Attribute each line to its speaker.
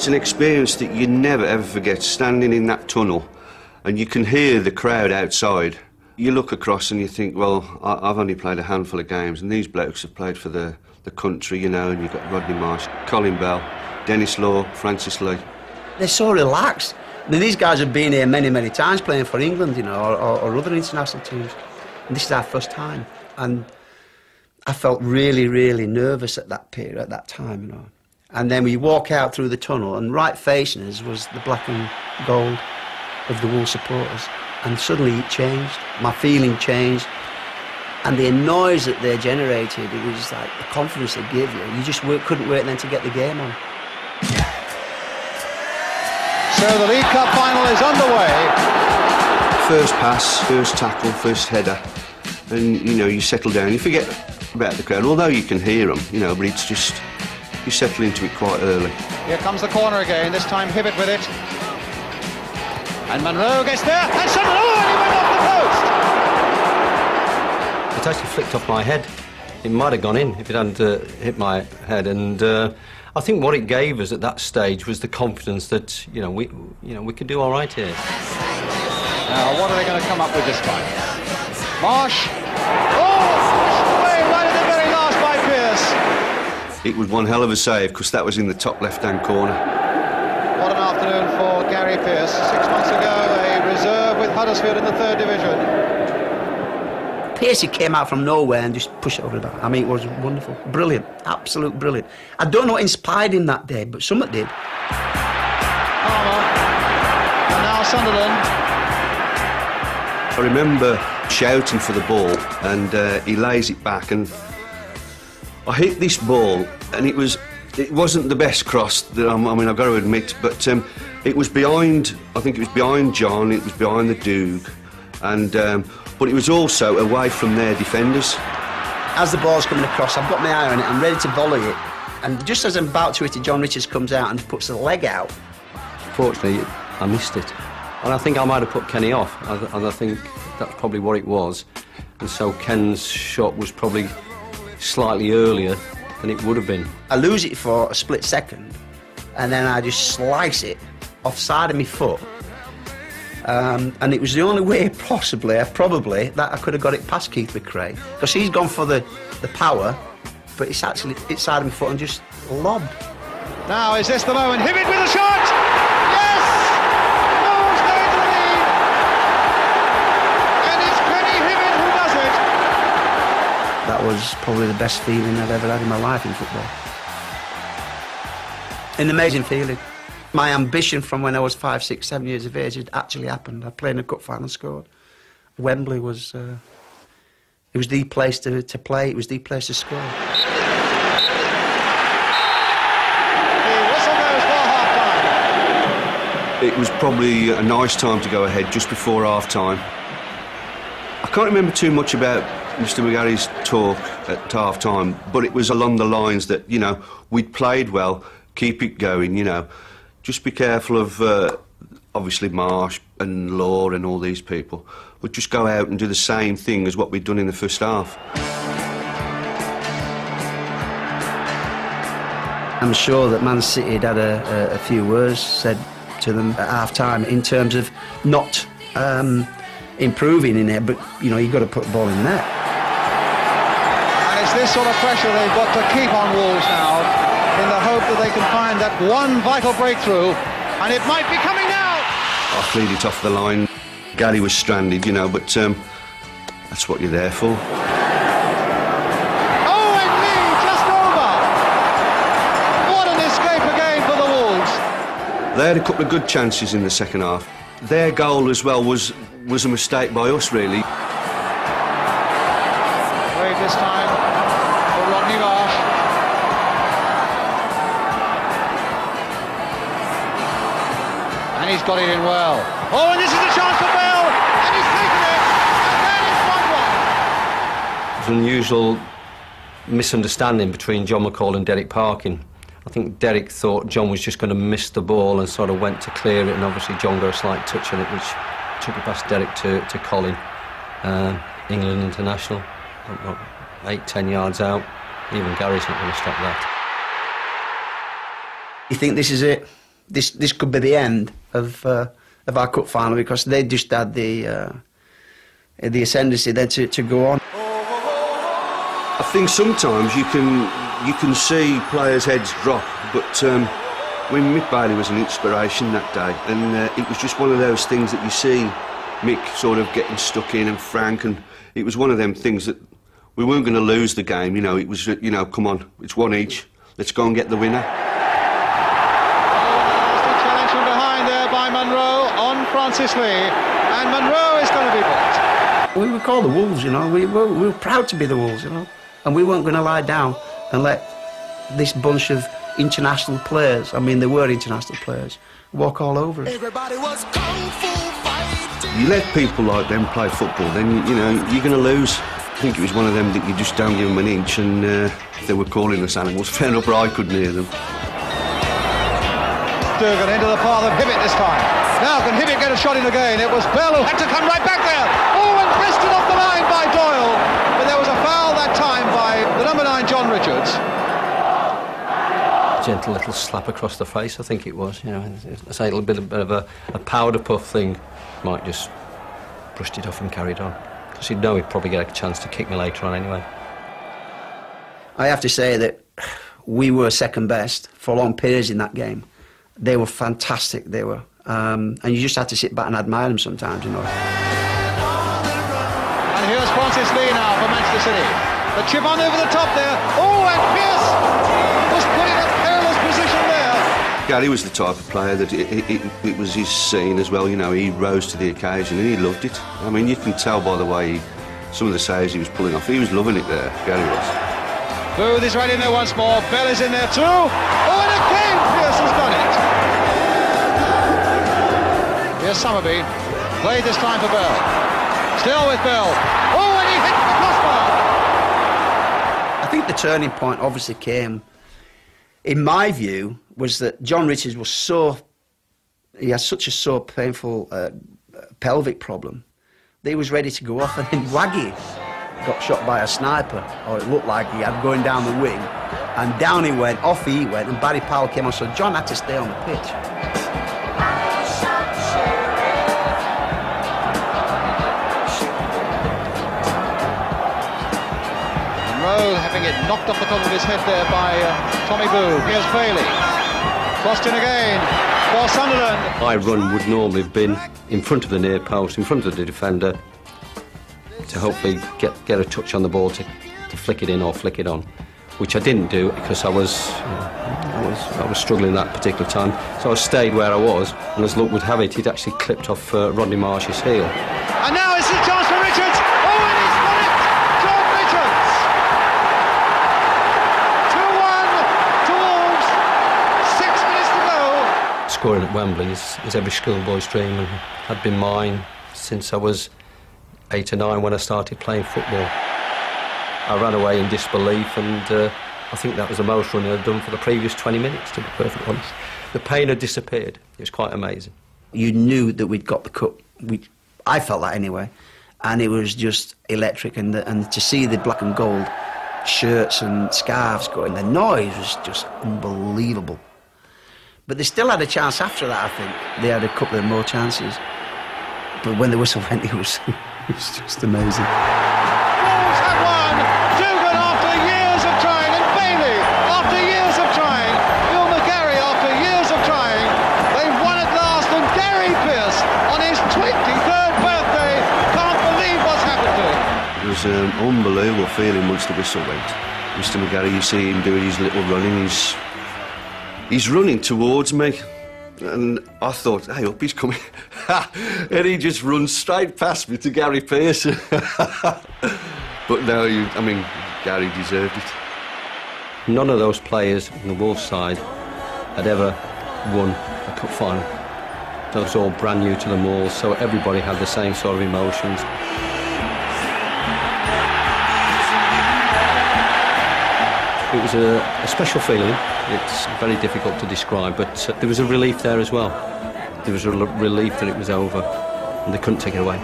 Speaker 1: It's an experience that you never ever forget, standing in that tunnel and you can hear the crowd outside. You look across and you think, well, I've only played a handful of games and these blokes have played for the country, you know, and you've got Rodney Marsh, Colin Bell, Dennis Law, Francis Lee.
Speaker 2: They're so relaxed. I mean, these guys have been here many, many times playing for England, you know, or other international teams. And this is our first time. And I felt really, really nervous at that period, at that time, you know. And then we walk out through the tunnel and right facing us was the black and gold of the Wolves supporters. And suddenly it changed. My feeling changed. And the noise that they generated, it was like the confidence they give you. You just couldn't wait then to get the game on.
Speaker 3: So the League Cup final is underway.
Speaker 1: First pass, first tackle, first header. And, you know, you settle down. You forget about the crowd, although you can hear them, you know, but it's just, you settle into it quite early.
Speaker 3: Here comes the corner again, this time Hibbett with it. And Monroe gets there, and suddenly, oh, and he went off the post!
Speaker 4: It actually flicked off my head. It might have gone in if it hadn't hit my head, and I think what it gave us at that stage was the confidence that, we could do all right here.
Speaker 3: Now, what are they going to come up with this time? Marsh! Oh! Pushed away right at the very last by Pearce.
Speaker 1: It was one hell of a save, because that was in the top left-hand corner.
Speaker 3: What an afternoon for Gary Pearce. 6 months ago, a reserve with Huddersfield in the 3rd Division.
Speaker 2: Pearcey came out from nowhere and just pushed it over the back. I mean, it was wonderful. Brilliant. Absolute brilliant. I don't know what inspired him that day, but something did.
Speaker 3: Palmer. And now Sunderland.
Speaker 1: I remember shouting for the ball, and he lays it back, and I hit this ball, and it wasn't the best cross that I've got to admit, but it was behind. I think it was behind John. It was behind the Doog, and but it was also away from their defenders.
Speaker 2: As the ball's coming across, I've got my eye on it. I'm ready to volley it, and just as I'm about to hit it, John Richards comes out and puts the leg out.
Speaker 4: Fortunately, I missed it. And I think I might have put Kenny off, and I think that's probably what it was. And so Ken's shot was probably slightly earlier than it would have been.
Speaker 2: I lose it for a split second, and then I just slice it off side of my foot. And it was the only way probably that I could have got it past Keith McRae, because he's gone for the power, but it's actually inside of my foot and just lobbed.
Speaker 3: Now is this the moment? Hibbett with a shot! Yes! Wolves going to the lead! And it's Kenny Hibbett who does it!
Speaker 2: That was probably the best feeling I've ever had in my life in football. An amazing feeling. My ambition from when I was 5, 6, 7 years of age had actually happened. I played in a cup final and scored. Wembley was, it was the place to play, it was the place to score.
Speaker 3: The whistle goes for half-time.
Speaker 1: It was probably a nice time to go ahead, just before half-time. I can't remember too much about Mr McGarry's talk at half-time, but it was along the lines that, we'd played well, keep it going, Just be careful of, obviously, Marsh and Law and all these people, but just go out and do the same thing as what we'd done in the first half.
Speaker 2: I'm sure that Man City had had a few words said to them at half-time in terms of not improving in it, but, you've got to put the ball in the net.
Speaker 3: And it's this sort of pressure they've got to keep on Wolves now, in the hope that they can find that one vital breakthrough, and it might be coming now!
Speaker 1: I cleared it off the line. Gary was stranded, but that's what you're there for.
Speaker 3: Oh, indeed, just over! What an escape again for the Wolves!
Speaker 1: They had a couple of good chances in the second half. Their goal as well was a mistake by us, really.
Speaker 3: Wait this time for Rodney Marsh. And he's got it in well. Oh, and this is a chance for Bell! And he's taken it! And then it's 1-1.
Speaker 4: There's an unusual misunderstanding between John McCall and Derek Parkin. I think Derek thought John was just going to miss the ball and sort of went to clear it, and obviously John got a slight touch on it, which took it past Derek to Colin. England international, 8-10 yards out. Even Gary's not going to stop that.
Speaker 2: You think this is it? this could be the end of our cup final, because they just had the ascendancy then to go on.
Speaker 1: I think sometimes you can see players' heads drop, but when Mick Bailey was an inspiration that day, and it was just one of those things that you see Mick sort of getting stuck in, and Frank, and it was one of them things that we weren't going to lose the game. You know, it was, you know, come on, it's one each. Let's go and get the winner.
Speaker 3: Challenge from behind there by Munro on Francis Lee, and Munro is going to be blocked.
Speaker 2: We were called the Wolves, you know. We were proud to be the Wolves, you know, and we weren't going to lie down and let this bunch of international players, I mean, they were international players, walk all over us.
Speaker 5: Everybody was kung fu fighting.
Speaker 1: You let people like them play football, then you know you're going to lose. I think it was one of them that you just don't give them an inch, and they were calling us animals. Fair enough, I couldn't hear them.
Speaker 3: Dugan into the path of Hibbett this time. Now can Hibbett get a shot in again? It was Bell who had to come right back there. Oh, and wristed off the line by Doyle. But there was a foul that time by the number 9, John Richards.
Speaker 4: Gentle little slap across the face, I think it was. You know, it's a little bit of a powder puff thing. Mike just brushed it off and carried on, because he'd know he'd probably get a chance to kick me later on anyway.
Speaker 2: I have to say that we were second best for long periods in that game. They were fantastic, they were. And you just had to sit back and admire them sometimes, you know.
Speaker 3: And here's Francis Lee now for Manchester City. The chip on over the top there. Oh, and Pearce was put in a perilous position there.
Speaker 1: Gary was the type of player that it was his scene as well, you know. He rose to the occasion and he loved it. I mean, you can tell by the way some of the saves he was pulling off. He was loving it there, Gary was.
Speaker 3: Booth is right in there once more. Bell is in there too. Oh, and again Pearce has done it. Here's Summerby. Played this time for Bell. Still with Bell. Oh, and he hit the crossbar.
Speaker 2: I think the turning point obviously came, in my view, was that John Richards was he had such a sore painful pelvic problem that he was ready to go off, and then Waggy got shot by a sniper, or it looked like he had, going down the wing, and down he went, off he went, and Barry Powell came on, so John had to stay on the pitch.
Speaker 3: Monroe having it knocked off the top of his head there by Tommy Boo. Here's Bailey. Crossed in again for Sunderland.
Speaker 4: My run would normally have been in front of the near post, in front of the defender, to hopefully get a touch on the ball to flick it in or flick it on, which I didn't do because I was struggling that particular time. So I stayed where I was, and as luck would have it, he'd actually clipped off Rodney Marsh's heel.
Speaker 3: And now it's a chance for Richards. Oh, and he's got it! John Richards! 2-1 to Wolves. 6 minutes to go.
Speaker 4: Scoring at Wembley is every schoolboy's dream, and had been mine since I was 8 or 9 when I started playing football. I ran away in disbelief, and I think that was the most running I'd done for the previous 20 minutes, to be perfectly honest. The pain had disappeared. It was quite amazing.
Speaker 2: You knew that we'd got the cup. I felt that anyway, and it was just electric, and to see the black and gold shirts and scarves going, the noise was just unbelievable. But they still had a chance after that, I think. They had a couple of more chances. But when the whistle went, it was just amazing.
Speaker 3: Wolves have won. Dugan after years of trying, and Bailey after years of trying. Bill McGarry after years of trying. They've won at last, and Gary Pearce on his 23rd birthday can't believe what's happened to him.
Speaker 1: It was an unbelievable feeling once the whistle went. Mr. McGarry, you see him doing his little running. He's running towards me. And I thought, hey, up, he's coming. And he just runs straight past me to Gary Pearce. But no, I mean, Gary deserved it.
Speaker 4: None of those players on the Wolves side had ever won a cup final. That was all brand new to them all, so everybody had the same sort of emotions. It was a special feeling. It's very difficult to describe, but there was a relief there as well. There was a relief that it was over, and they couldn't take it away.